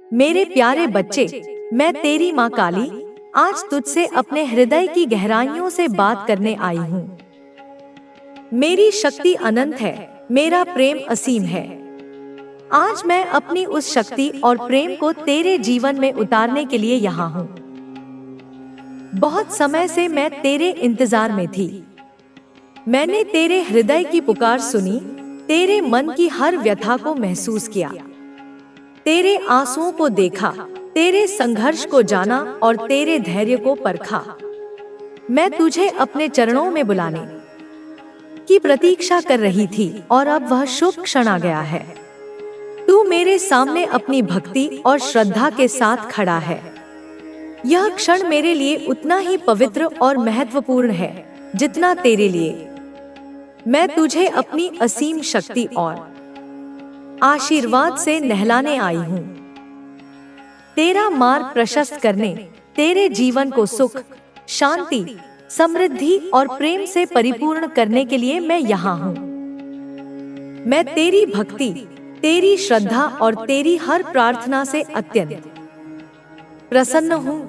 मेरे प्यारे बच्चे, मैं तेरी माँ काली आज तुझसे अपने हृदय की गहराइयों से बात करने आई हूँ। मेरी शक्ति अनंत है, मेरा प्रेम असीम है। आज मैं अपनी उस शक्ति और प्रेम को तेरे जीवन में उतारने के लिए यहाँ हूँ। बहुत समय से मैं तेरे इंतजार में थी। मैंने तेरे हृदय की पुकार सुनी, तेरे मन की हर व्यथा को महसूस किया, तेरे आंसुओं को देखा, तेरे संघर्ष को जाना और तेरे धैर्य को परखा। मैं तुझे अपने चरणों में बुलाने की प्रतीक्षा कर रही थी और अब वह शुभ क्षण आ गया है। तू मेरे सामने अपनी भक्ति और श्रद्धा के साथ खड़ा है। यह क्षण मेरे लिए उतना ही पवित्र और महत्वपूर्ण है जितना तेरे लिए। मैं तुझे अपनी असीम शक्ति और आशीर्वाद से नहलाने आई हूँ। तेरा मार्ग प्रशस्त करने, तेरे जीवन को सुख, शांति, समृद्धि और प्रेम से परिपूर्ण करने के लिए मैं यहाँ हूँ। मैं तेरी भक्ति, तेरी श्रद्धा और तेरी हर प्रार्थना से अत्यंत प्रसन्न हूँ।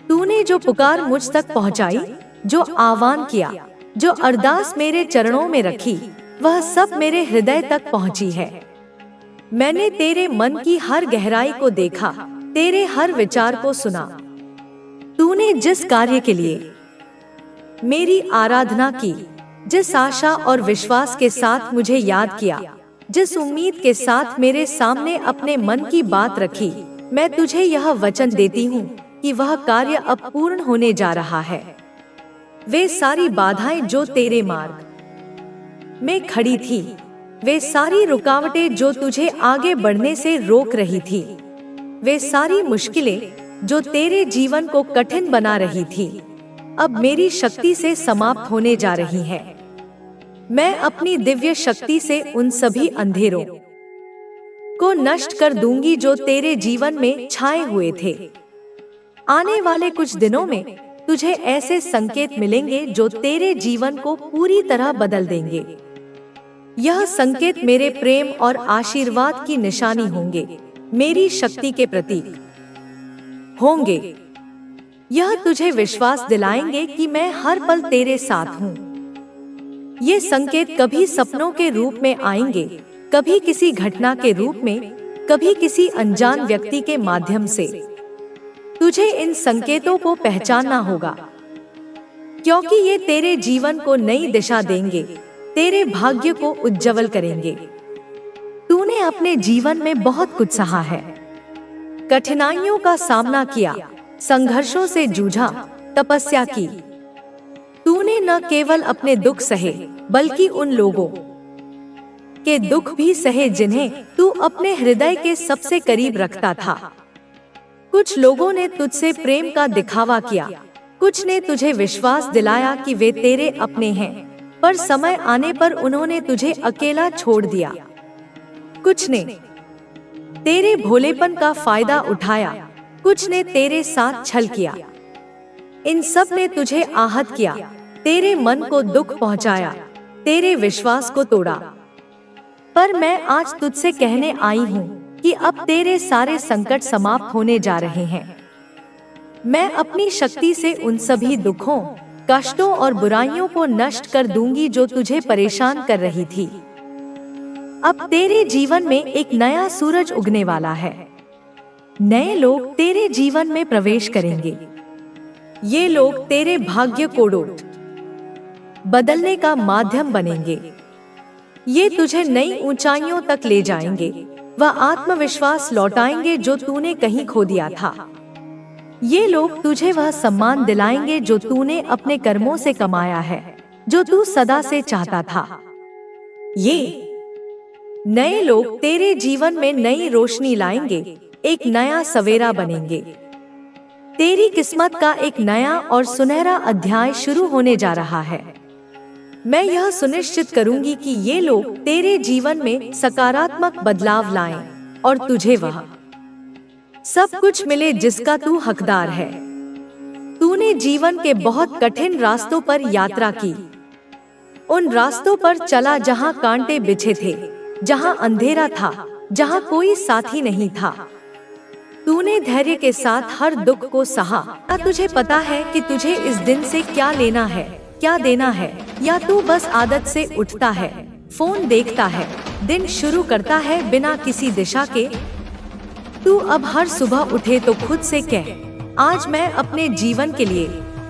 तूने जो पुकार मुझ तक पहुँचाई, जो आह्वान किया, जो अरदास मेरे चरणों में रखी, वह सब मेरे हृदय तक पहुँची है। मैंने तेरे मन की हर गहराई को देखा, तेरे हर विचार को सुना। तूने जिस कार्य के लिए मेरी आराधना की, जिस आशा और विश्वास के साथ मुझे याद किया, जिस उम्मीद के साथ मेरे सामने अपने मन की बात रखी, मैं तुझे यह वचन देती हूँ कि वह कार्य अब पूर्ण होने जा रहा है। वे सारी बाधाएं जो तेरे मार्ग में खड़ी थी, वे सारी रुकावटें जो तुझे आगे बढ़ने से रोक रही थी, वे सारी मुश्किलें जो तेरे जीवन को कठिन बना रही थी, अब मेरी शक्ति से समाप्त होने जा रही हैं। मैं अपनी दिव्य शक्ति से उन सभी अंधेरों को नष्ट कर दूंगी जो तेरे जीवन में छाए हुए थे। आने वाले कुछ दिनों में तुझे ऐसे संकेत मिलेंगे जो तेरे जीवन को पूरी तरह बदल देंगे। यह संकेत मेरे प्रेम और आशीर्वाद की निशानी होंगे, मेरी शक्ति के प्रतीक होंगे। यह तुझे विश्वास दिलाएंगे कि मैं हर पल तेरे साथ हूँ। ये संकेत कभी सपनों के रूप में आएंगे, कभी किसी घटना के रूप में, कभी किसी अनजान व्यक्ति के माध्यम से। तुझे इन संकेतों को पहचानना होगा, क्योंकि ये तेरे जीवन को नई दिशा देंगे, तेरे भाग्य को उज्जवल करेंगे। तूने अपने जीवन में बहुत कुछ सहा है, कठिनाइयों का सामना किया, संघर्षों से जूझा, तपस्या की। तूने न केवल अपने दुख सहे, बल्कि उन लोगों के दुख भी सहे जिन्हें तू अपने हृदय के सबसे करीब रखता था। कुछ लोगों ने तुझसे प्रेम का दिखावा किया, कुछ ने तुझे विश्वास दिलाया कि वे तेरे अपने हैं, पर समय आने पर उन्होंने तुझे अकेला छोड़ दिया। कुछ ने तेरे भोलेपन का फायदा उठाया, कुछ ने तेरे साथ छल किया। इन सब ने तुझे आहत किया, तेरे मन को दुख पहुंचाया, तेरे विश्वास को तोड़ा। पर मैं आज तुझसे कहने आई हूँ कि अब तेरे सारे संकट समाप्त होने जा रहे हैं। मैं अपनी शक्ति से उन सभी दुखों, कष्टों और बुराइयों को नष्ट कर दूंगी जो तुझे परेशान कर रही थी। अब तेरे जीवन में एक नया सूरज उगने वाला है। नए लोग तेरे जीवन में प्रवेश करेंगे। ये लोग तेरे भाग्य को बदलने का माध्यम बनेंगे। ये तुझे नई ऊंचाइयों तक ले जाएंगे, वह आत्मविश्वास लौटाएंगे जो तूने कहीं खो दिया था। ये लोग तुझे वह सम्मान दिलाएंगे जो तूने अपने कर्मों से कमाया है, जो तू सदा से चाहता था। ये नए लोग तेरे जीवन में नई रोशनी लाएंगे, एक नया सवेरा बनेंगे। तेरी किस्मत का एक नया और सुनहरा अध्याय शुरू होने जा रहा है। मैं यह सुनिश्चित करूंगी कि ये लोग तेरे जीवन में सकारात्मक बदलाव लाएं और तुझे वह सब कुछ मिले जिसका तू हकदार है। तूने जीवन के बहुत कठिन रास्तों पर यात्रा की, उन रास्तों पर चला जहां कांटे बिछे थे, जहां अंधेरा था, जहां कोई साथी नहीं था। तूने धैर्य के साथ हर दुख को सहा। क्या तुझे पता है कि तुझे इस दिन से क्या लेना है, क्या देना है, या तू बस आदत से उठता है, फोन देखता है, दिन शुरू करता है बिना किसी दिशा के? तू अब हर सुबह उठे तो खुद से कह, आज मैं अपने जीवन के लिए,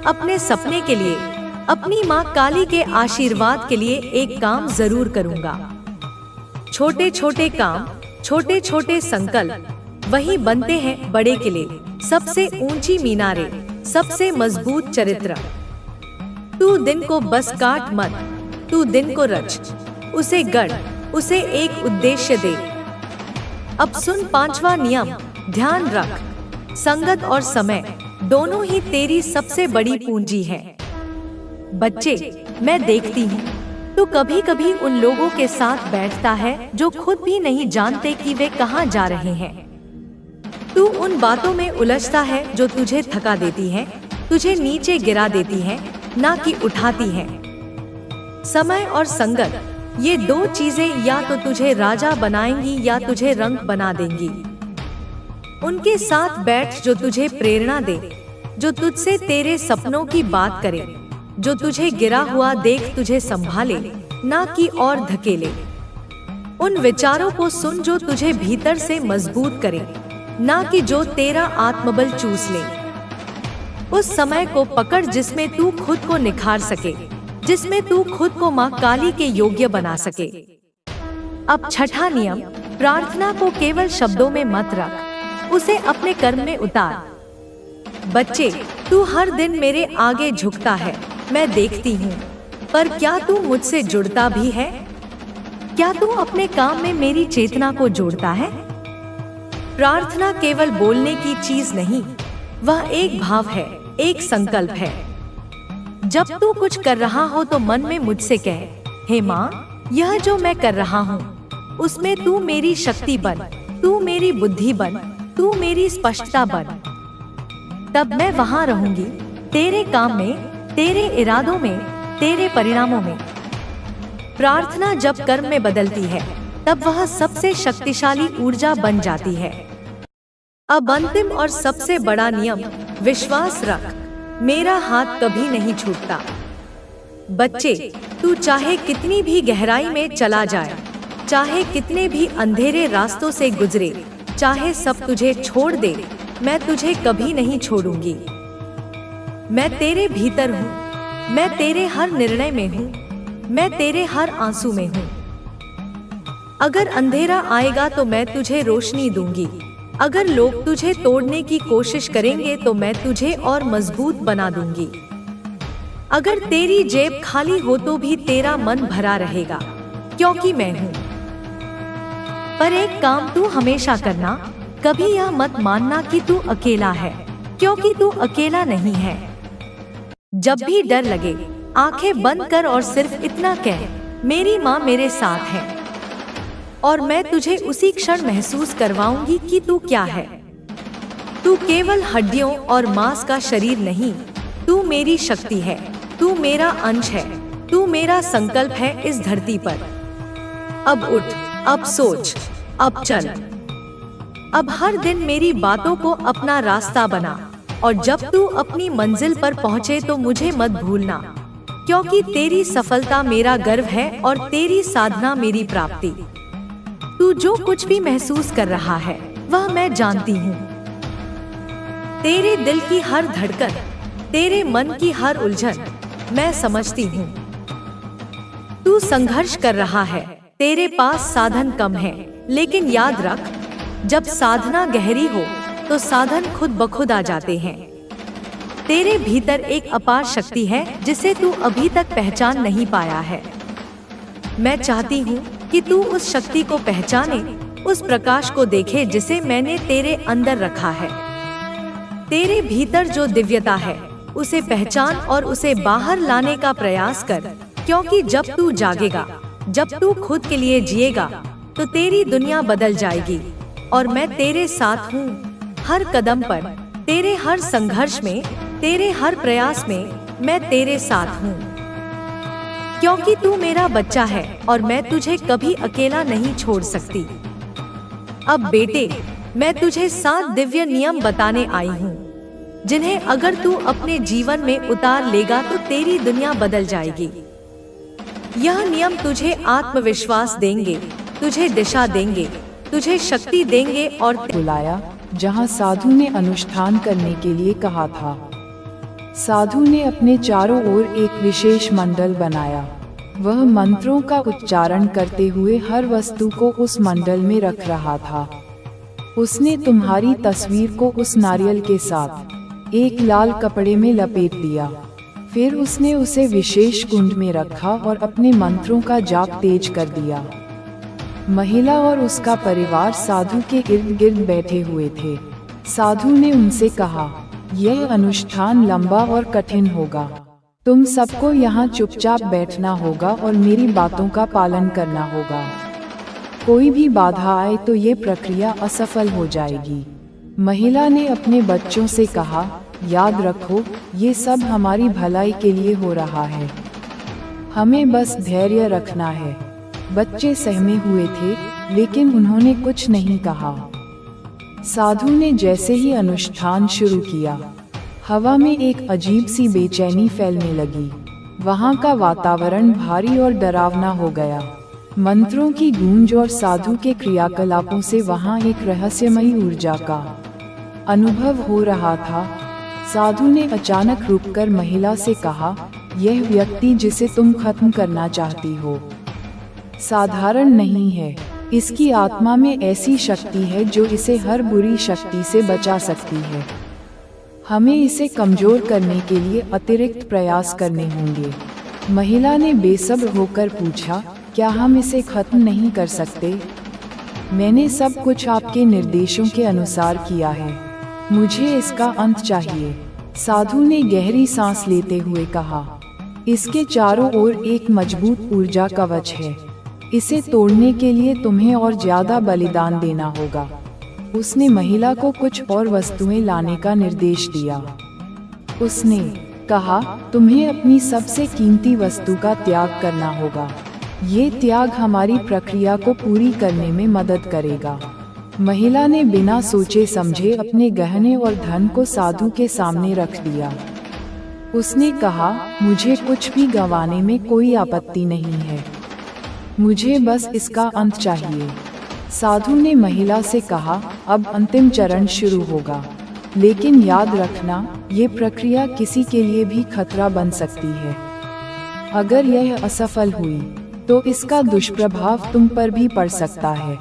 अपने सपने के लिए, अपनी माँ काली के आशीर्वाद के लिए एक काम जरूर करूँगा। छोटे छोटे काम, छोटे छोटे संकल्प वही बनते हैं बड़े किले, सबसे ऊंची मीनारें, सबसे मजबूत चरित्र। तू दिन को बस काट मत, तू दिन को रच, उसे गढ़, उसे एक उद्देश्य दे। अब सुन 5वां नियम, ध्यान रख, संगत और समय दोनों ही तेरी सबसे बड़ी पूंजी है। बच्चे, मैं देखती हूँ तू कभी कभी उन लोगों के साथ बैठता है जो खुद भी नहीं जानते कि वे कहाँ जा रहे हैं। तू उन बातों में उलझता है जो तुझे थका देती हैं, तुझे नीचे गिरा देती हैं, ना कि उठाती हैं। समय और संगत, ये दो चीजें या तो तुझे राजा बनाएंगी या तुझे रंक बना देंगी। उनके साथ बैठ जो तुझे प्रेरणा दे, जो तुझसे तेरे सपनों की बात करे, जो तुझे गिरा हुआ देख तुझे संभाले, ना कि और धकेले। उन विचारों को सुन जो तुझे भीतर से मजबूत करे, ना कि जो तेरा आत्मबल चूस ले। उस समय को पकड़ जिसमें तू खुद को निखार सके, जिसमें तू खुद को माँ काली के योग्य बना सके। अब 6वां नियम, प्रार्थना को केवल शब्दों में मत रख, उसे अपने कर्म में उतार। बच्चे, तू हर दिन मेरे आगे झुकता है, मैं देखती हूँ, पर क्या तू मुझसे जुड़ता भी है? क्या तू अपने काम में मेरी चेतना को जोड़ता है? प्रार्थना केवल बोलने की चीज नहीं, वह एक भाव है, एक संकल्प है। जब तू कुछ कर रहा हो तो मन में मुझसे कह, हे माँ, यह जो मैं कर रहा हूँ उसमें तू मेरी शक्ति बन, तू मेरी बुद्धि बन, तू मेरी स्पष्टता बन। तब मैं वहाँ रहूंगी, तेरे काम में, तेरे इरादों में, तेरे परिणामों में। प्रार्थना जब कर्म में बदलती है तब वह सबसे शक्तिशाली ऊर्जा बन जाती है। अब अंतिम और सबसे बड़ा नियम, विश्वास रख, मेरा हाथ कभी नहीं छूटता। बच्चे, तू चाहे कितनी भी गहराई में चला जाए, चाहे कितने भी अंधेरे रास्तों से गुजरे, चाहे सब तुझे छोड़ दे, मैं तुझे कभी नहीं छोड़ूंगी। मैं तेरे भीतर हूँ, मैं तेरे हर निर्णय में हूँ, मैं तेरे हर आंसू में हूँ। अगर अंधेरा आएगा तो मैं तुझे रोशनी दूंगी, अगर लोग तुझे तोड़ने की कोशिश करेंगे तो मैं तुझे और मजबूत बना दूंगी। अगर तेरी जेब खाली हो तो भी तेरा मन भरा रहेगा, क्योंकि मैं हूँ। पर एक काम तू हमेशा करना, कभी यह मत मानना कि तू अकेला है, क्योंकि तू अकेला नहीं है। जब भी डर लगे, आंखें बंद कर और सिर्फ इतना कह, मेरी माँ मेरे साथ है, और मैं तुझे उसी क्षण महसूस करवाऊंगी कि तू क्या है। तू केवल हड्डियों और मांस का शरीर नहीं, तू मेरी शक्ति है, तू मेरा अंश है, तू मेरा संकल्प है इस धरती पर। अब उठ, अब सोच, अब चल। अब हर दिन मेरी बातों को अपना रास्ता बना, और जब तू अपनी मंजिल पर पहुंचे तो मुझे मत भूलना, क्योंकि तेरी सफलता मेरा गर्व है और तेरी साधना मेरी प्राप्ति। तू जो कुछ भी महसूस कर रहा है वह मैं जानती हूँ। तेरे दिल की हर धड़कन, तेरे मन की हर उलझन मैं समझती हूँ। तू संघर्ष कर रहा है, तेरे पास साधन कम है, लेकिन याद रख, जब साधना गहरी हो तो साधन खुद ब खुद आ जाते हैं। तेरे भीतर एक अपार शक्ति है जिसे तू अभी तक पहचान नहीं पाया है। मैं चाहती हूँ कि तू उस शक्ति को पहचाने, उस प्रकाश को देखे जिसे मैंने तेरे अंदर रखा है। तेरे भीतर जो दिव्यता है उसे पहचान और उसे बाहर लाने का प्रयास कर, क्योंकि जब तू जागेगा, जब तू खुद के लिए जिएगा तो तेरी दुनिया बदल जाएगी। और मैं तेरे साथ हूँ, हर कदम पर, तेरे हर संघर्ष में, तेरे हर प्रयास में मैं तेरे साथ हूँ। क्योंकि तू मेरा बच्चा है और मैं तुझे कभी अकेला नहीं छोड़ सकती। अब बेटे, मैं तुझे 7 दिव्य नियम बताने आई हूँ, जिन्हें अगर तू अपने जीवन में उतार लेगा तो तेरी दुनिया बदल जाएगी। यह नियम तुझे आत्मविश्वास देंगे, तुझे दिशा देंगे, तुझे शक्ति देंगे और बुलाया जहाँ साधु ने अनुष्ठान करने के लिए कहा था। साधु ने अपने चारों ओर एक विशेष मंडल बनाया। वह मंत्रों का उच्चारण करते हुए हर वस्तु को उस मंडल में रख रहा था। उसने तुम्हारी तस्वीर को उस नारियल के साथ एक लाल कपड़े में लपेट दिया। फिर उसने उसे विशेष कुंड में रखा और अपने मंत्रों का जाप तेज कर दिया। महिला और उसका परिवार साधु के इर्द गिर्द बैठे हुए थे। साधु ने उनसे कहा, यह अनुष्ठान लंबा और कठिन होगा। तुम सबको यहाँ चुपचाप बैठना होगा और मेरी बातों का पालन करना होगा। कोई भी बाधा आए तो ये प्रक्रिया असफल हो जाएगी। महिला ने अपने बच्चों से कहा, याद रखो, ये सब हमारी भलाई के लिए हो रहा है। हमें बस धैर्य रखना है। बच्चे सहमे हुए थे, लेकिन उन्होंने कुछ नहीं कहा। साधु ने जैसे ही अनुष्ठान शुरू किया, हवा में एक अजीब सी बेचैनी फैलने लगी। वहाँ का वातावरण भारी और डरावना हो गया। मंत्रों की गूंज और साधु के क्रियाकलापों से वहाँ एक रहस्यमयी ऊर्जा का अनुभव हो रहा था। साधु ने अचानक रुककर महिला से कहा, यह व्यक्ति जिसे तुम खत्म करना चाहती हो साधारण नहीं है। इसकी आत्मा में ऐसी शक्ति है जो इसे हर बुरी शक्ति से बचा सकती है। हमें इसे कमजोर करने के लिए अतिरिक्त प्रयास करने होंगे। महिला ने बेसब्र होकर पूछा, क्या हम इसे खत्म नहीं कर सकते? मैंने सब कुछ आपके निर्देशों के अनुसार किया है। मुझे इसका अंत चाहिए। साधु ने गहरी सांस लेते हुए कहा, इसके चारों ओर एक मजबूत ऊर्जा कवच है। इसे तोड़ने के लिए तुम्हें और ज्यादा बलिदान देना होगा। उसने महिला को कुछ और वस्तुएं लाने का निर्देश दिया। उसने कहा, तुम्हें अपनी सबसे कीमती वस्तु का त्याग करना होगा। ये त्याग हमारी प्रक्रिया को पूरी करने में मदद करेगा। महिला ने बिना सोचे समझे अपने गहने और धन को साधु के सामने रख दिया। उसने कहा, मुझे कुछ भी गंवाने में कोई आपत्ति नहीं है। मुझे बस इसका अंत चाहिए। साधु ने महिला से कहा, अब अंतिम चरण शुरू होगा, लेकिन याद रखना, ये प्रक्रिया किसी के लिए भी खतरा बन सकती है। अगर यह असफल हुई तो इसका दुष्प्रभाव तुम पर भी पड़ सकता है।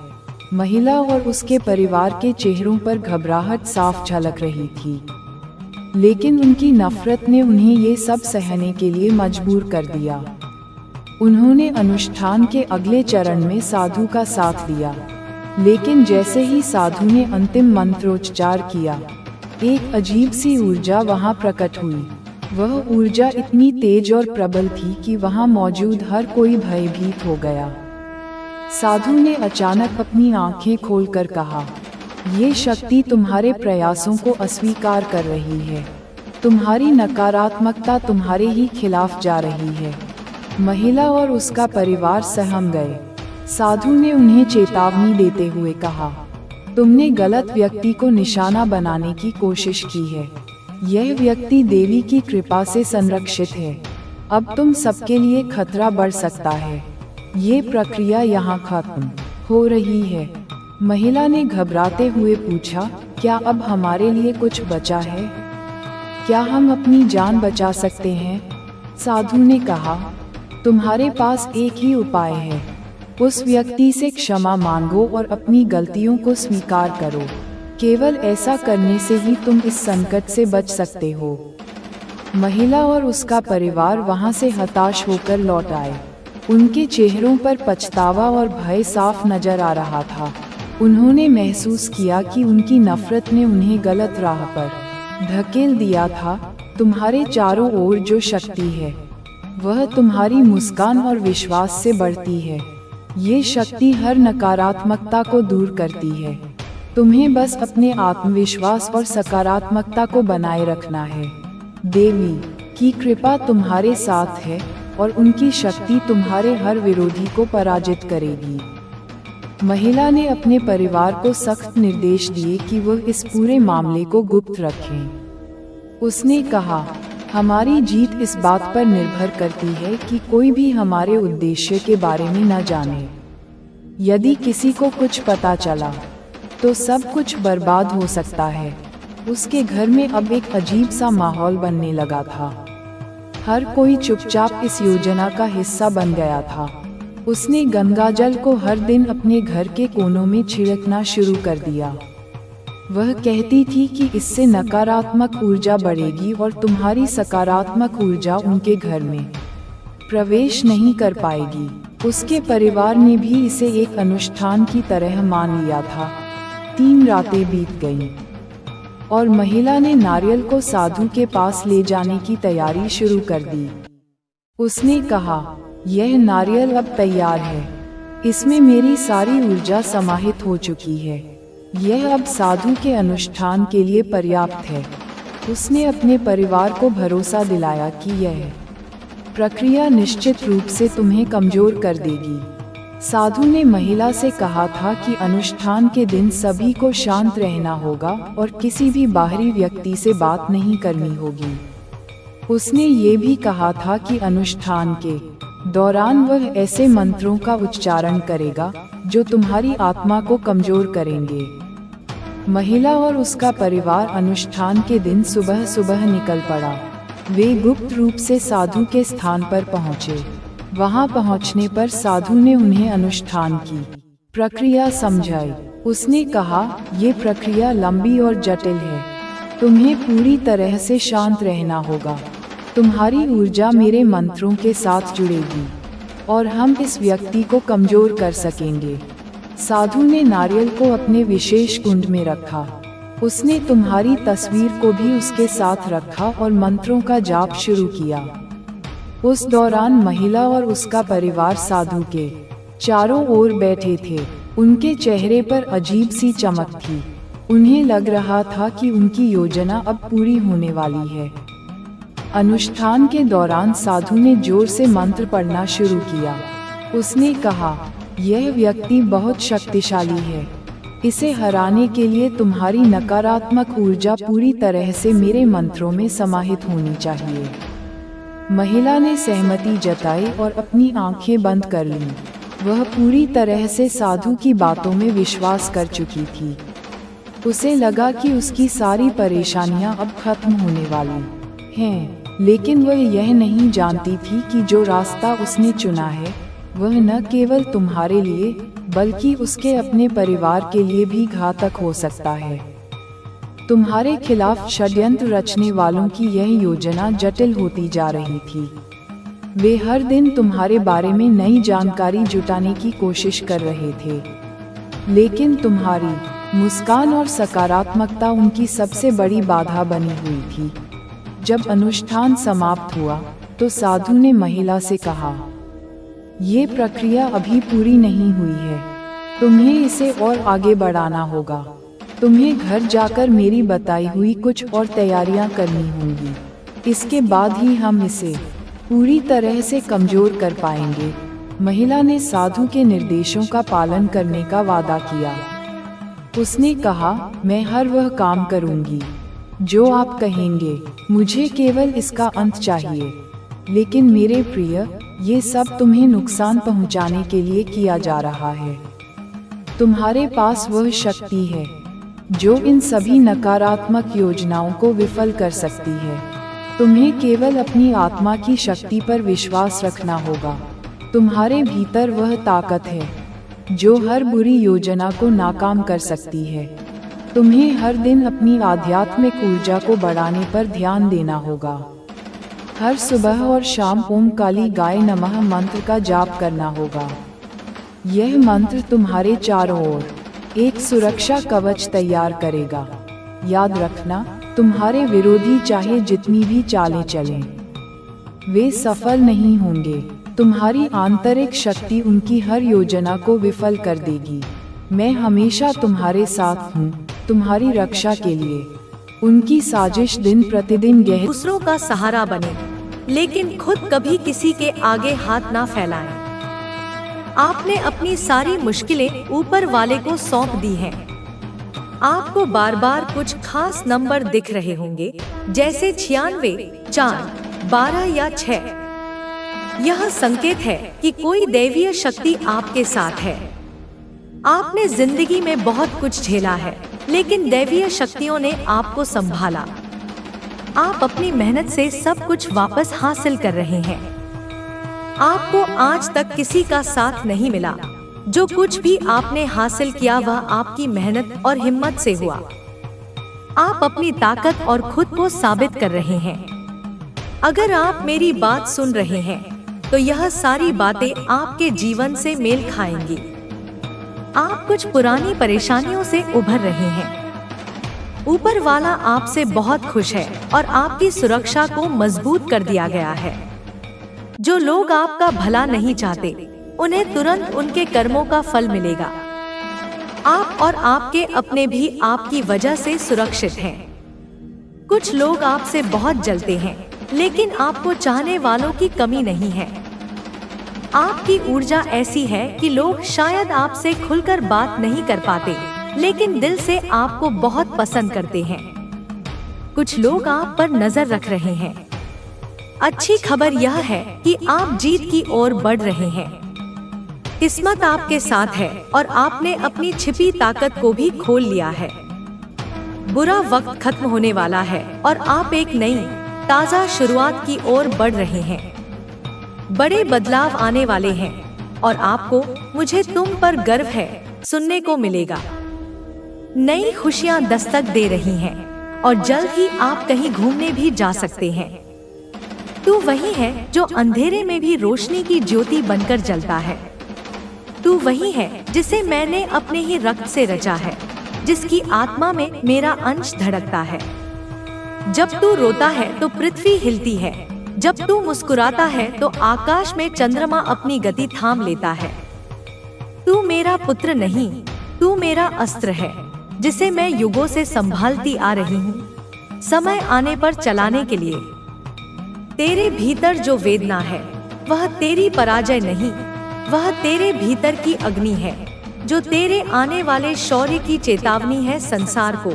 महिला और उसके परिवार के चेहरों पर घबराहट साफ झलक रही थी, लेकिन उनकी नफरत ने उन्हें ये सब सहने के लिए मजबूर कर दिया। उन्होंने अनुष्ठान के अगले चरण में साधु का साथ दिया, लेकिन जैसे ही साधु ने अंतिम मंत्रोच्चार किया, एक अजीब सी ऊर्जा वहां प्रकट हुई। वह ऊर्जा इतनी तेज और प्रबल थी कि वहां मौजूद हर कोई भयभीत हो गया। साधु ने अचानक अपनी आंखें खोलकर कहा, ये शक्ति तुम्हारे प्रयासों को अस्वीकार कर रही है। तुम्हारी नकारात्मकता तुम्हारे ही खिलाफ जा रही है। महिला और उसका परिवार सहम गए। साधु ने उन्हें चेतावनी देते हुए कहा, तुमने गलत व्यक्ति को निशाना बनाने की कोशिश की है। यह व्यक्ति देवी की कृपा से संरक्षित है। अब तुम सबके लिए खतरा बढ़ सकता है। ये प्रक्रिया यहाँ खत्म हो रही है। महिला ने घबराते हुए पूछा, क्या अब हमारे लिए कुछ बचा है? क्या हम अपनी जान बचा सकते हैं? साधु ने कहा, तुम्हारे पास एक ही उपाय है। उस व्यक्ति से क्षमा मांगो और अपनी गलतियों को स्वीकार करो। केवल ऐसा करने से ही तुम इस संकट से बच सकते हो। महिला और उसका परिवार वहां से हताश होकर लौट आए। उनके चेहरों पर पछतावा और भय साफ नजर आ रहा था। उन्होंने महसूस किया कि उनकी नफरत ने उन्हें गलत राह पर धकेल दिया था। तुम्हारे चारों ओर जो शक्ति है, वह तुम्हारी मुस्कान और विश्वास से बढ़ती है। ये शक्ति हर नकारात्मकता को दूर करती है। तुम्हें बस अपने आत्मविश्वास और सकारात्मकता को बनाए रखना है। देवी की कृपा तुम्हारे साथ है और उनकी शक्ति तुम्हारे हर विरोधी को पराजित करेगी। महिला ने अपने परिवार को सख्त निर्देश दिए कि वह इस पूरे मामले को गुप्त रखें। उसने कहा, हमारी जीत इस बात पर निर्भर करती है कि कोई भी हमारे उद्देश्य के बारे में न जाने। यदि किसी को कुछ पता चला तो सब कुछ बर्बाद हो सकता है। उसके घर में अब एक अजीब सा माहौल बनने लगा था। हर कोई चुपचाप इस योजना का हिस्सा बन गया था। उसने गंगाजल को हर दिन अपने घर के कोनों में छिड़कना शुरू कर दिया। वह कहती थी कि इससे नकारात्मक ऊर्जा बढ़ेगी और तुम्हारी सकारात्मक ऊर्जा उनके घर में प्रवेश नहीं कर पाएगी। उसके परिवार ने भी इसे एक अनुष्ठान की तरह मान लिया था। 3 रातें बीत गईं और महिला ने नारियल को साधु के पास ले जाने की तैयारी शुरू कर दी। उसने कहा, यह नारियल अब तैयार है। इसमें मेरी सारी ऊर्जा समाहित हो चुकी है। यह अब साधु के अनुष्ठान के लिए पर्याप्त है। उसने अपने परिवार को भरोसा दिलाया कि यह प्रक्रिया निश्चित रूप से तुम्हें कमजोर कर देगी। साधु ने महिला से कहा था कि अनुष्ठान के दिन सभी को शांत रहना होगा और किसी भी बाहरी व्यक्ति से बात नहीं करनी होगी। उसने ये भी कहा था कि अनुष्ठान के दौरान वह ऐसे मंत्रों का उच्चारण करेगा जो तुम्हारी आत्मा को कमजोर करेंगे। महिला और उसका परिवार अनुष्ठान के दिन सुबह सुबह निकल पड़ा। वे गुप्त रूप से साधु के स्थान पर पहुँचे। वहां पहुंचने पर साधु ने उन्हें अनुष्ठान की प्रक्रिया समझाई। उसने कहा, ये प्रक्रिया लंबी और जटिल है। तुम्हें पूरी तरह से शांत रहना होगा। तुम्हारी ऊर्जा मेरे मंत्रों के साथ जुड़ेगी और हम इस व्यक्ति को कमजोर कर सकेंगे। साधु ने नारियल को अपने विशेष कुंड में रखा। उसने तुम्हारी तस्वीर को भी उसके साथ रखा और मंत्रों का जाप शुरू किया। उस दौरान महिला और उसका परिवार साधु के चारों ओर बैठे थे। उनके चेहरे पर अजीब सी चमक थी। उन्हें लग रहा था कि उनकी योजना अब पूरी होने वाली है। अनुष्ठान के दौरान साधु ने जोर से मंत्र पढ़ना शुरू किया। उसने कहा, यह व्यक्ति बहुत शक्तिशाली है। इसे हराने के लिए तुम्हारी नकारात्मक ऊर्जा पूरी तरह से मेरे मंत्रों में समाहित होनी चाहिए। महिला ने सहमति जताई और अपनी आंखें बंद कर लीं। वह पूरी तरह से साधु की बातों में विश्वास कर चुकी थी। उसे लगा कि उसकी सारी परेशानियां अब खत्म होने वाली हैं, लेकिन वह यह नहीं जानती थी कि जो रास्ता उसने चुना है वह न केवल तुम्हारे लिए बल्कि उसके अपने परिवार के लिए भी घातक हो सकता है। तुम्हारे खिलाफ षड्यंत्र रचने वालों की यह योजना जटिल होती जा रही थी। वे हर दिन तुम्हारे बारे में नई जानकारी जुटाने की कोशिश कर रहे थे, लेकिन तुम्हारी मुस्कान और सकारात्मकता उनकी सबसे बड़ी बाधा बनी हुई थी। जब अनुष्ठान समाप्त हुआ तो साधु ने महिला से कहा, ये प्रक्रिया अभी पूरी नहीं हुई है। तुम्हें इसे और आगे बढ़ाना होगा। तुम्हें घर जाकर मेरी बताई हुई कुछ और तैयारियां करनी होंगी। इसके बाद ही हम इसे पूरी तरह से कमजोर कर पाएंगे। महिला ने साधु के निर्देशों का पालन करने का वादा किया। उसने कहा, मैं हर वह काम करूंगी जो आप कहेंगे। मुझे केवल इसका अंत चाहिए। लेकिन मेरे प्रिय, ये सब तुम्हें नुकसान पहुंचाने के लिए किया जा रहा है। तुम्हारे पास वह शक्ति है जो इन सभी नकारात्मक योजनाओं को विफल कर सकती है। तुम्हें केवल अपनी आत्मा की शक्ति पर विश्वास रखना होगा। तुम्हारे भीतर वह ताकत है जो हर बुरी योजना को नाकाम कर सकती है। तुम्हें हर दिन अपनी आध्यात्मिक ऊर्जा को बढ़ाने पर ध्यान देना होगा। हर सुबह और शाम ओम काली गाय नमः मंत्र का जाप करना होगा। यह मंत्र तुम्हारे चारों ओर एक सुरक्षा कवच तैयार करेगा। याद रखना, तुम्हारे विरोधी चाहे जितनी भी चालें चलें, वे सफल नहीं होंगे। तुम्हारी आंतरिक शक्ति उनकी हर योजना को विफल कर देगी। मैं हमेशा तुम्हारे साथ हूँ, तुम्हारी रक्षा के लिए। उनकी साजिश दिन प्रतिदिन दूसरों का सहारा बने, लेकिन खुद कभी किसी के आगे हाथ ना फैलाएं। आपने अपनी सारी मुश्किलें ऊपर वाले को सौंप दी हैं। आपको बार बार कुछ खास नंबर दिख रहे होंगे, जैसे 96, 4, 12 या 6। यह संकेत है कि कोई दैवीय शक्ति आपके साथ है। आपने जिंदगी में बहुत कुछ झेला है, लेकिन दैवीय शक्तियों ने आपको संभाला। आप अपनी मेहनत से सब कुछ वापस हासिल कर रहे हैं। आपको आज तक किसी का साथ नहीं मिला। जो कुछ भी आपने हासिल किया वह आपकी मेहनत और हिम्मत से हुआ। आप अपनी ताकत और खुद को साबित कर रहे हैं। अगर आप मेरी बात सुन रहे हैं, तो यह सारी बातें आपके जीवन से मेल खाएंगी। आप कुछ पुरानी परेशानियों से उभर रहे हैं। ऊपर वाला आपसे बहुत खुश है और आपकी सुरक्षा को मजबूत कर दिया गया है। जो लोग आपका भला नहीं चाहते, उन्हें तुरंत उनके कर्मों का फल मिलेगा। आप और आपके अपने भी आपकी वजह से सुरक्षित हैं। कुछ लोग आपसे बहुत जलते हैं, लेकिन आपको चाहने वालों की कमी नहीं है। आपकी ऊर्जा ऐसी है कि लोग शायद आपसे खुलकर बात नहीं कर पाते, लेकिन दिल से आपको बहुत पसंद करते हैं। कुछ लोग आप पर नजर रख रहे हैं। अच्छी खबर यह है कि आप जीत की ओर बढ़ रहे हैं। किस्मत आपके साथ है और आपने अपनी छिपी ताकत को भी खोल लिया है। बुरा वक्त खत्म होने वाला है और आप एक नई ताजा शुरुआत की ओर बढ़ रहे हैं। बड़े बदलाव आने वाले हैं और आपको "मुझे तुम पर गर्व है" सुनने को मिलेगा। नई खुशियां दस्तक दे रही हैं और जल्द ही आप कहीं घूमने भी जा सकते हैं। तू वही है जो अंधेरे में भी रोशनी की ज्योति बनकर जलता है। तू वही है जिसे मैंने अपने ही रक्त से रचा है, जिसकी आत्मा में मेरा अंश धड़कता है। जब तू रोता है तो पृथ्वी हिलती है, जब तू मुस्कुराता है तो आकाश में चंद्रमा अपनी गति थाम लेता है। तू मेरा पुत्र नहीं, तू मेरा अस्त्र है, जिसे मैं युगों से संभालती आ रही हूँ, समय आने पर चलाने के लिए। तेरे भीतर जो वेदना है, वह तेरी पराजय नहीं, वह तेरे भीतर की अग्नि है, जो तेरे आने वाले शौर्य की चेतावनी है संसार को।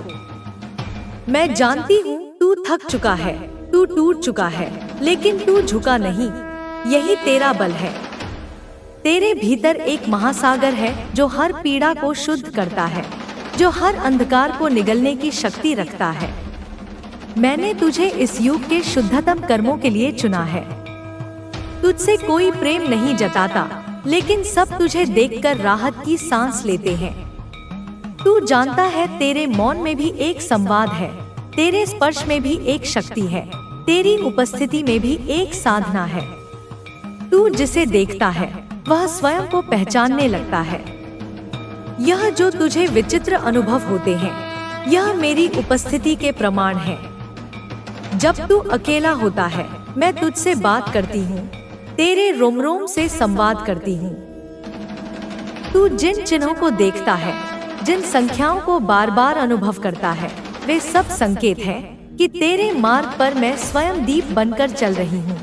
मैं जानती हूँ तू थक चुका है, तू टूट चुका है, लेकिन तू झुका नहीं। यही तेरा बल है। तेरे भीतर एक महासागर है जो हर पीड़ा को शुद्ध करता है, जो हर अंधकार को निगलने की शक्ति रखता है। मैंने तुझे इस युग के शुद्धतम कर्मों के लिए चुना है। तुझसे कोई प्रेम नहीं जताता, लेकिन सब तुझे देखकर राहत की सांस लेते हैं। तू जानता है तेरे मौन में भी एक संवाद है, तेरे स्पर्श में भी एक शक्ति है, तेरी उपस्थिति में भी एक साधना है। तू जिसे देखता है वह स्वयं को पहचानने लगता है। यह जो तुझे विचित्र अनुभव होते हैं, यह मेरी उपस्थिति के प्रमाण है। जब तू अकेला होता है, मैं तुझसे बात करती हूँ, तेरे रोम रोम से संवाद करती हूँ। तू जिन चिन्हों को देखता है, जिन संख्याओं को बार बार अनुभव करता है, वे सब संकेत हैं कि तेरे मार्ग पर मैं स्वयं दीप बनकर चल रही हूँ।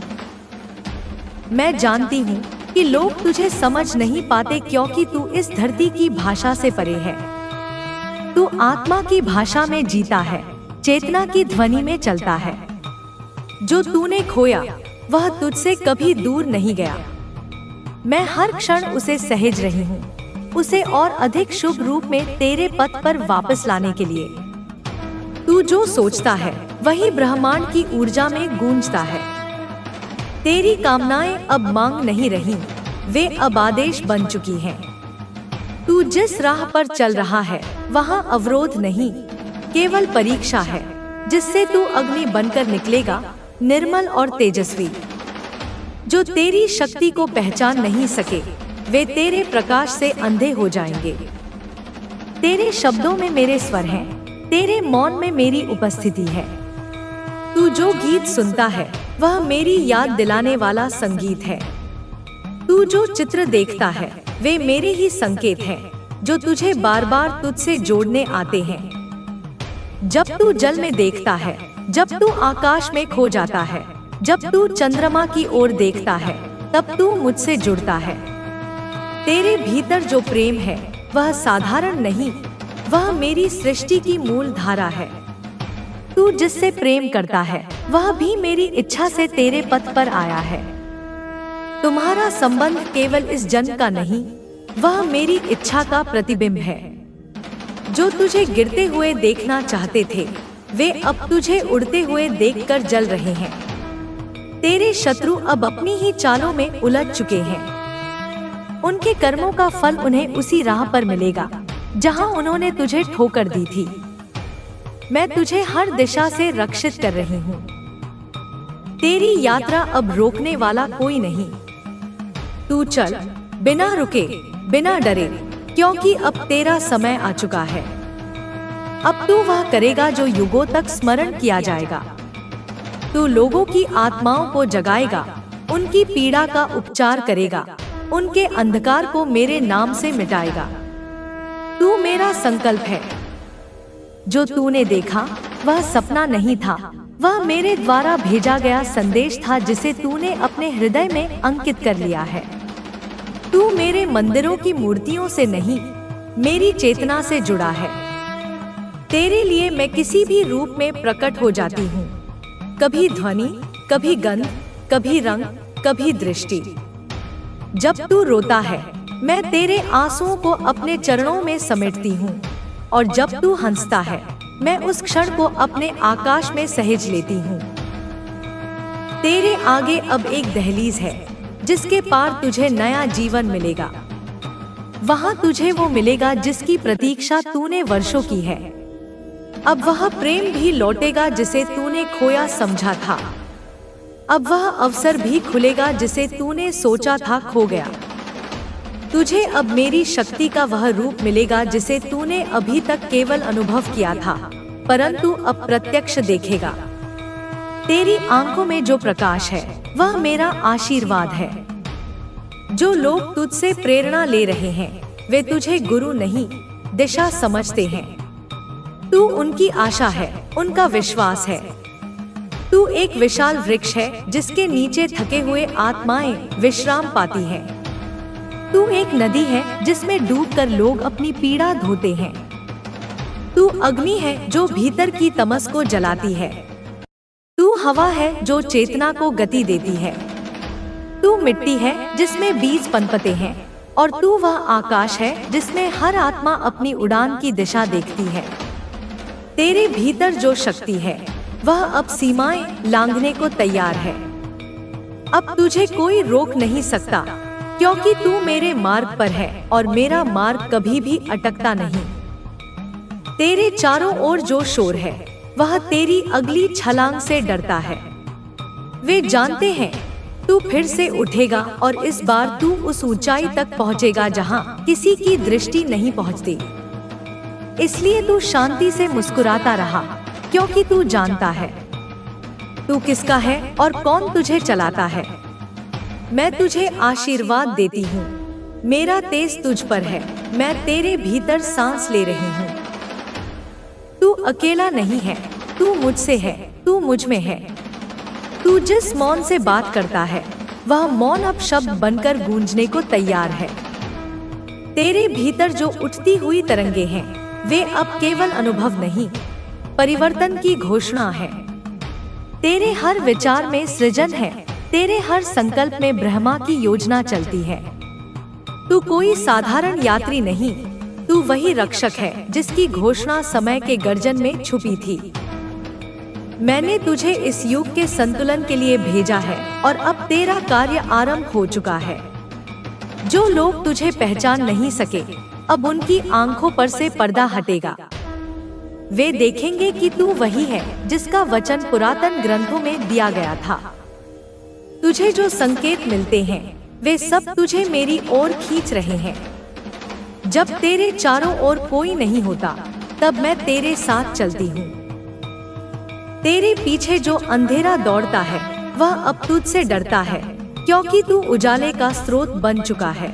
मैं जानती हूँ कि लोग तुझे समझ नहीं पाते, क्योंकि तू इस धरती की भाषा से परे है। तू आत्मा की भाषा में जीता है, चेतना की ध्वनि में चलता है। जो तूने खोया वह तुझसे कभी दूर नहीं गया। मैं हर क्षण उसे सहेज रही हूँ, उसे और अधिक शुभ रूप में तेरे पथ पर वापस लाने के लिए। तू जो सोचता है वही ब्रह्मांड की ऊर्जा में गूंजता है। तेरी कामनाएं अब मांग नहीं रही, वे अब आदेश बन चुकी हैं। तू जिस राह पर चल रहा है वहाँ अवरोध नहीं, केवल परीक्षा है, जिससे तू अग्नि बनकर निकलेगा, निर्मल और तेजस्वी। जो तेरी शक्ति को पहचान नहीं सके, वे तेरे प्रकाश से अंधे हो जाएंगे। तेरे शब्दों में मेरे स्वर हैं, तेरे मौन में मेरी उपस्थिति है। तू जो गीत सुनता है वह मेरी याद दिलाने वाला संगीत है। तू जो चित्र देखता है वे मेरे ही संकेत हैं, जो तुझे बार बार तुझसे जोड़ने आते हैं। जब तू जल में देखता है, जब तू आकाश में खो जाता है, जब तू चंद्रमा की ओर देखता है, तब तू मुझसे जुड़ता है। तेरे भीतर जो प्रेम है वह साधारण नहीं, वह मेरी सृष्टि की मूल धारा है। तू जिससे प्रेम करता है वह भी मेरी इच्छा से तेरे पथ पर आया है। तुम्हारा संबंध केवल इस जन्म का नहीं, वह मेरी इच्छा का प्रतिबिंब है। जो तुझे गिरते हुए देखना चाहते थे वे अब तुझे उड़ते हुए देखकर जल रहे हैं। तेरे शत्रु अब अपनी ही चालों में उलझ चुके हैं। उनके कर्मों का फल उन्हें उसी राह पर मिलेगा जहां उन्होंने तुझे ठोकर दी थी। मैं तुझे हर दिशा से रक्षित कर रही हूँ। तेरी यात्रा अब रोकने वाला कोई नहीं। तू चल, बिना रुके, बिना डरे, क्योंकि अब तेरा समय आ चुका है। अब तू वह करेगा जो युगों तक स्मरण किया जाएगा। तू लोगों की आत्माओं को जगाएगा, उनकी पीड़ा का उपचार करेगा, उनके अंधकार को मेरे नाम से मिटाएगा। तू मेरा संकल्प है। जो तूने देखा वह सपना नहीं था, वह मेरे द्वारा भेजा गया संदेश था जिसे तूने अपने हृदय में अंकित कर लिया है। तू मेरे मंदिरों की मूर्तियों से नहीं, मेरी चेतना से जुड़ा है। तेरे लिए मैं किसी भी रूप में प्रकट हो जाती हूँ। कभी ध्वनि, कभी गंध, कभी रंग, कभी दृष्टि। जब तू रोता है मैं तेरे आंसुओं को अपने चरणों में समेटती हूँ, और जब तू हंसता है मैं उस क्षण को अपने आकाश में सहेज लेती हूँ। तेरे आगे अब एक दहलीज है जिसके पार तुझे नया जीवन मिलेगा। वहाँ तुझे वो मिलेगा जिसकी प्रतीक्षा तूने वर्षों की है। अब वह प्रेम भी लौटेगा जिसे तूने खोया समझा था। अब वह अवसर भी खुलेगा जिसे तूने सोचा था खो गया। तुझे अब मेरी शक्ति का वह रूप मिलेगा जिसे तूने अभी तक केवल अनुभव किया था, परंतु अब प्रत्यक्ष देखेगा। तेरी आंखों में जो प्रकाश है वह मेरा आशीर्वाद है। जो लोग तुझसे प्रेरणा ले रहे हैं वे तुझे गुरु नहीं, दिशा समझते हैं। तू उनकी आशा है, उनका विश्वास है। तू एक विशाल वृक्ष है जिसके नीचे थके हुए आत्माएं विश्राम पाती हैं। तू एक नदी है जिसमें डूबकर लोग अपनी पीड़ा धोते हैं। तू अग्नि है जो भीतर की तमस को जलाती है। तू हवा है जो चेतना को गति देती है। तू मिट्टी है जिसमें बीज पनपते हैं, और तू वह आकाश है जिसमें हर आत्मा अपनी उड़ान की दिशा देखती है। तेरे भीतर जो शक्ति है वह अब सीमाएं लांघने को तैयार है। अब तुझे कोई रोक नहीं सकता, क्योंकि तू मेरे मार्ग पर है और मेरा मार्ग कभी भी अटकता नहीं। तेरे चारों ओर जो शोर है वह तेरी अगली छलांग से डरता है। वे जानते हैं तू फिर से उठेगा और इस बार तू उस ऊंचाई तक पहुंचेगा जहां किसी की दृष्टि नहीं पहुंचती। इसलिए तू शांति से मुस्कुराता रहा, क्योंकि तू जानता है तू किसका है और कौन तुझे चलाता है। मैं तुझे आशीर्वाद देती हूँ। मेरा तेज तुझ पर है, मैं तेरे भीतर सांस ले रही हूँ। तू अकेला नहीं है, तू मुझसे है, तू मुझ में है। तू जिस मौन से बात करता है वह मौन अब शब्द बनकर गूंजने को तैयार है। तेरे भीतर जो उठती हुई तरंगे हैं वे अब केवल अनुभव नहीं, परिवर्तन की घोषणा है। तेरे हर विचार में सृजन है, तेरे हर संकल्प में ब्रह्मा की योजना चलती है। तू कोई साधारण यात्री नहीं, तू वही रक्षक है जिसकी घोषणा समय के गर्जन में छुपी थी। मैंने तुझे इस युग के संतुलन के लिए भेजा है और अब तेरा कार्य आरंभ हो चुका है। जो लोग तुझे पहचान नहीं सके, अब उनकी आंखों पर से पर्दा हटेगा। वे देखेंगे कि तू वही है जिसका वचन पुरातन ग्रंथों में दिया गया था। तुझे जो संकेत मिलते हैं वे सब तुझे मेरी ओर खींच रहे हैं। जब तेरे चारों ओर कोई नहीं होता तब मैं तेरे साथ चलती हूँ। तेरे पीछे जो अंधेरा दौड़ता है वह अब तुझसे डरता है, क्योंकि तू उजाले का स्रोत बन चुका है।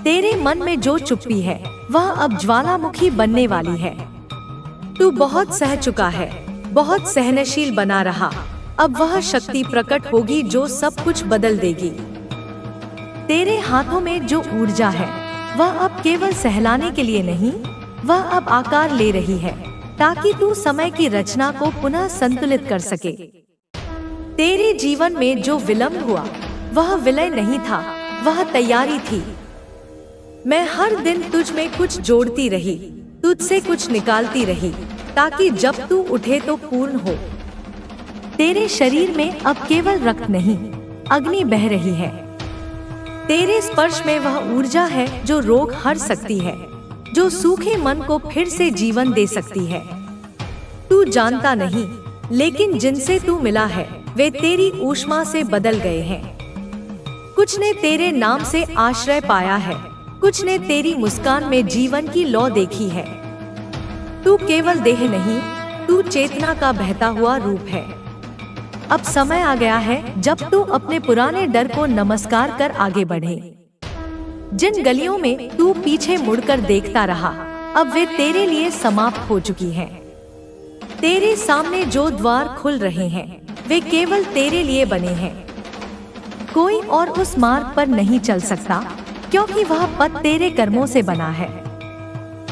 तेरे मन में जो चुप्पी है वह अब ज्वालामुखी बनने वाली है। तू बहुत सह चुका है, बहुत सहनशील बना रहा। अब वह शक्ति प्रकट होगी जो सब कुछ बदल देगी। तेरे हाथों में जो ऊर्जा है वह अब केवल सहलाने के लिए नहीं, वह अब आकार ले रही है ताकि तू समय की रचना को पुनः संतुलित कर सके। तेरे जीवन में जो विलंब हुआ वह विलय नहीं था, वह तैयारी थी। मैं हर दिन तुझ में कुछ जोड़ती रही, तुझसे कुछ निकालती रही, ताकि जब तू उठे तो पूर्ण हो। तेरे शरीर में अब केवल रक्त नहीं, अग्नि बह रही है। तेरे स्पर्श में वह ऊर्जा है जो रोग हर सकती है, जो सूखे मन को फिर से जीवन दे सकती है। तू जानता नहीं, लेकिन जिनसे तू मिला है वे तेरी ऊष्मा से बदल गए हैं। कुछ ने तेरे नाम से आश्रय पाया है, कुछ ने तेरी मुस्कान में जीवन की लौ देखी है। तू केवल देह नहीं, तू चेतना का बहता हुआ रूप है। अब समय आ गया है जब तू अपने पुराने डर को नमस्कार कर आगे बढ़े। जिन गलियों में तू पीछे मुड़कर देखता रहा, अब वे तेरे लिए समाप्त हो चुकी हैं। तेरे सामने जो द्वार खुल रहे हैं वे केवल तेरे लिए बने हैं। कोई और उस मार्ग पर नहीं चल सकता, क्योंकि वह पथ तेरे कर्मों से बना है।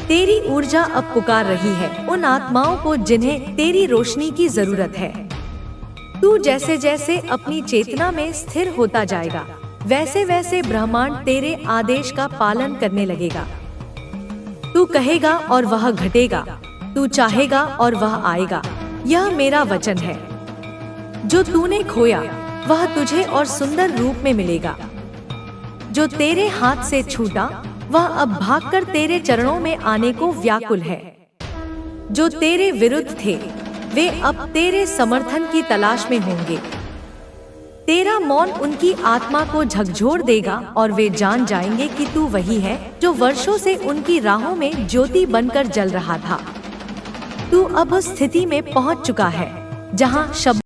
तेरी ऊर्जा अब पुकार रही है उन आत्माओं को जिन्हें तेरी रोशनी की जरूरत है। तू जैसे जैसे अपनी चेतना में स्थिर होता जाएगा, वैसे वैसे ब्रह्मांड तेरे आदेश का पालन करने लगेगा। तू कहेगा और वह घटेगा, तू चाहेगा और वह आएगा। यह मेरा वचन है। जो तूने खोया वह तुझे और सुंदर रूप में मिलेगा। जो तेरे हाथ से छूटा वह अब भागकर तेरे चरणों में आने को व्याकुल है। जो तेरे विरुद्ध थे वे अब तेरे समर्थन की तलाश में होंगे। तेरा मौन उनकी आत्मा को झकझोर देगा और वे जान जाएंगे कि तू वही है जो वर्षों से उनकी राहों में ज्योति बनकर जल रहा था। तू अब उस स्थिति में पहुंच चुका है जहां शब्द